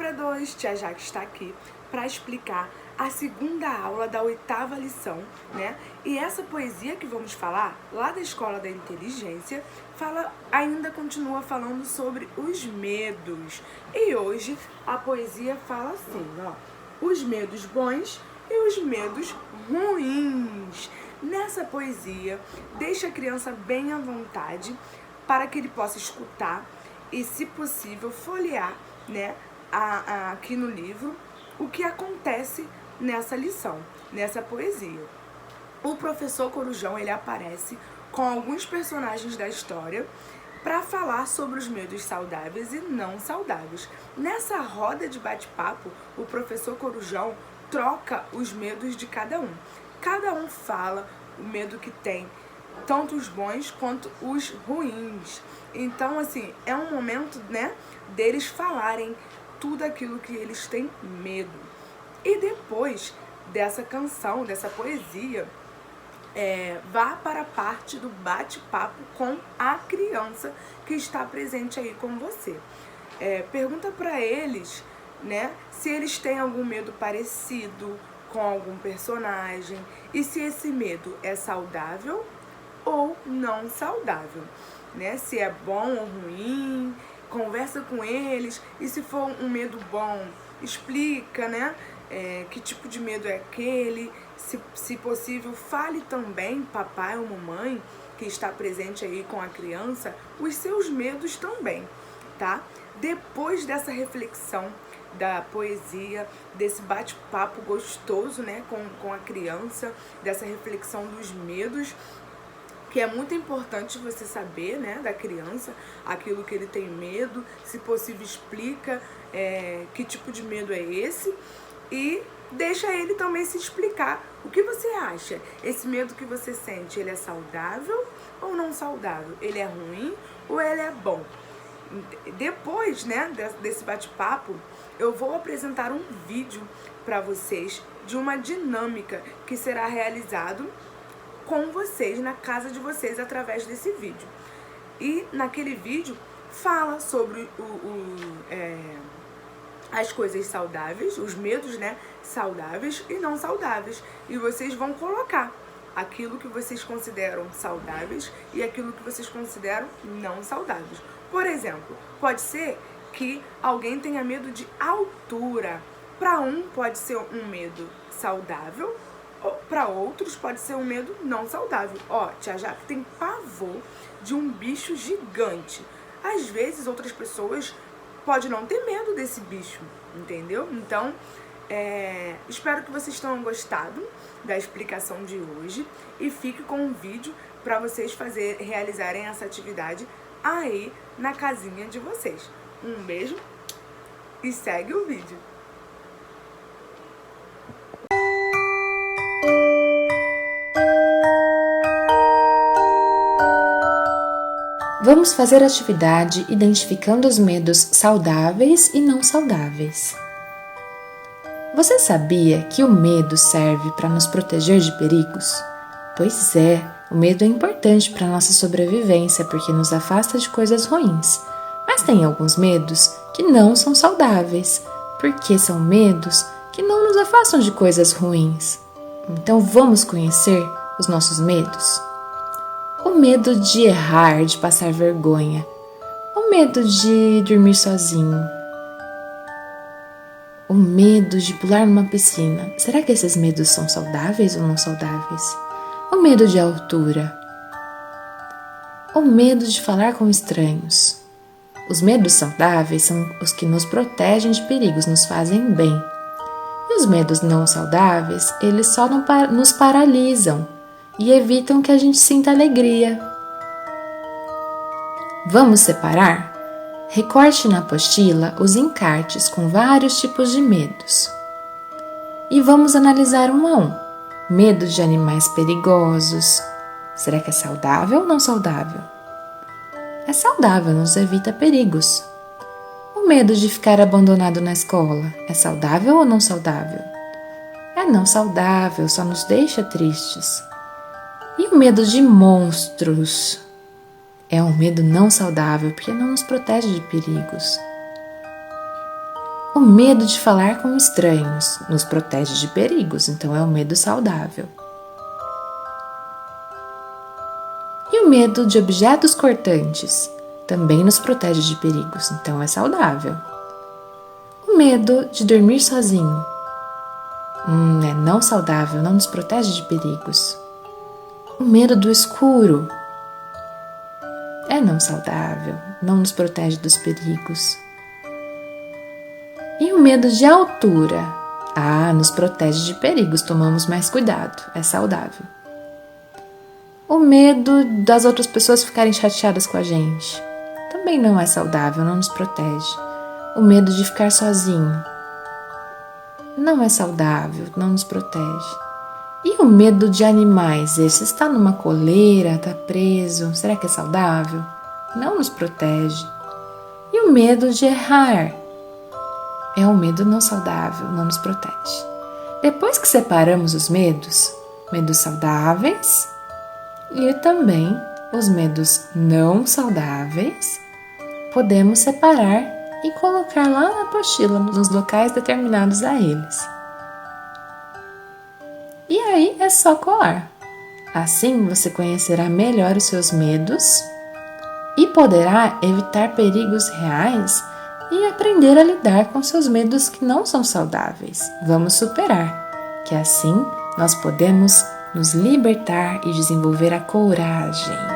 para 2, Tia Jaque está aqui para explicar a segunda aula da 8ª lição, né? E essa poesia que vamos falar, lá da Escola da Inteligência, continua falando sobre os medos. E hoje a poesia fala assim, ó, os medos bons e os medos ruins. Nessa poesia, deixa a criança bem à vontade para que ele possa escutar e, se possível, folhear, né, aqui no livro o que acontece nessa lição, nessa poesia. O professor Corujão, ele aparece com alguns personagens da história para falar sobre os medos saudáveis e não saudáveis. Nessa roda de bate-papo, o professor Corujão troca os medos de cada um. Cada um fala o medo que tem, tanto os bons quanto os ruins. Então, assim, é um momento, né, deles falarem tudo aquilo que eles têm medo. E depois dessa canção, dessa poesia, vá para a parte do bate-papo com a criança que está presente aí com você. Pergunta para eles, né, se eles têm algum medo parecido com algum personagem e se esse medo é saudável ou não saudável, né? Se é bom ou ruim, conversa com eles, e se for um medo bom, explica, né? Que tipo de medo é aquele, se possível, fale também, papai ou mamãe, que está presente aí com a criança, os seus medos também, tá? Depois dessa reflexão da poesia, desse bate-papo gostoso, né, com a criança, dessa reflexão dos medos, que é muito importante você saber, né, da criança, aquilo que ele tem medo, se possível explica que tipo de medo é esse e deixa ele também se explicar. O que você acha? Esse medo que você sente, ele é saudável ou não saudável? Ele é ruim ou ele é bom? Depois, né, desse bate-papo, eu vou apresentar um vídeo para vocês de uma dinâmica que será realizado com vocês, na casa de vocês, através desse vídeo. E naquele vídeo fala sobre as coisas saudáveis, os medos, né, saudáveis e não saudáveis. E vocês vão colocar aquilo que vocês consideram saudáveis e aquilo que vocês consideram não saudáveis. Por exemplo, pode ser que alguém tenha medo de altura. Para um pode ser um medo saudável, para outros pode ser um medo não saudável. Ó, Tia Jaque tem pavor de um bicho gigante. Às vezes outras pessoas podem não ter medo desse bicho, entendeu? Então, espero que vocês tenham gostado da explicação de hoje e fique com um vídeo para vocês realizarem essa atividade aí na casinha de vocês. Um beijo e segue o vídeo. Vamos fazer a atividade identificando os medos saudáveis e não saudáveis. Você sabia que o medo serve para nos proteger de perigos? Pois é, o medo é importante para a nossa sobrevivência porque nos afasta de coisas ruins. Mas tem alguns medos que não são saudáveis, porque são medos que não nos afastam de coisas ruins. Então vamos conhecer os nossos medos? O medo de errar, de passar vergonha. O medo de dormir sozinho. O medo de pular numa piscina. Será que esses medos são saudáveis ou não saudáveis? O medo de altura. O medo de falar com estranhos. Os medos saudáveis são os que nos protegem de perigos, nos fazem bem. E os medos não saudáveis, eles só nos paralisam e evitam que a gente sinta alegria. Vamos separar? Recorte na apostila os encartes com vários tipos de medos. E vamos analisar um a um. Medo de animais perigosos. Será que é saudável ou não saudável? É saudável, nos evita perigos. O medo de ficar abandonado na escola. É saudável ou não saudável? É não saudável, só nos deixa tristes. E o medo de monstros? É um medo não saudável, porque não nos protege de perigos. O medo de falar com estranhos nos protege de perigos, então é um medo saudável. E o medo de objetos cortantes também nos protege de perigos, então é saudável. O medo de dormir sozinho é não saudável, não nos protege de perigos. O medo do escuro é não saudável, não nos protege dos perigos. E o medo de altura? Nos protege de perigos, tomamos mais cuidado, é saudável. O medo das outras pessoas ficarem chateadas com a gente? Também não é saudável, não nos protege. O medo de ficar sozinho? Não é saudável, não nos protege. E o medo de animais? Esse está numa coleira, está preso, será que é saudável? Não nos protege. E o medo de errar? É um medo não saudável, não nos protege. Depois que separamos os medos saudáveis e também os medos não saudáveis, podemos separar e colocar lá na apostila, nos locais determinados a eles. E aí é só colar. Assim você conhecerá melhor os seus medos e poderá evitar perigos reais e aprender a lidar com seus medos que não são saudáveis. Vamos superar, que assim nós podemos nos libertar e desenvolver a coragem.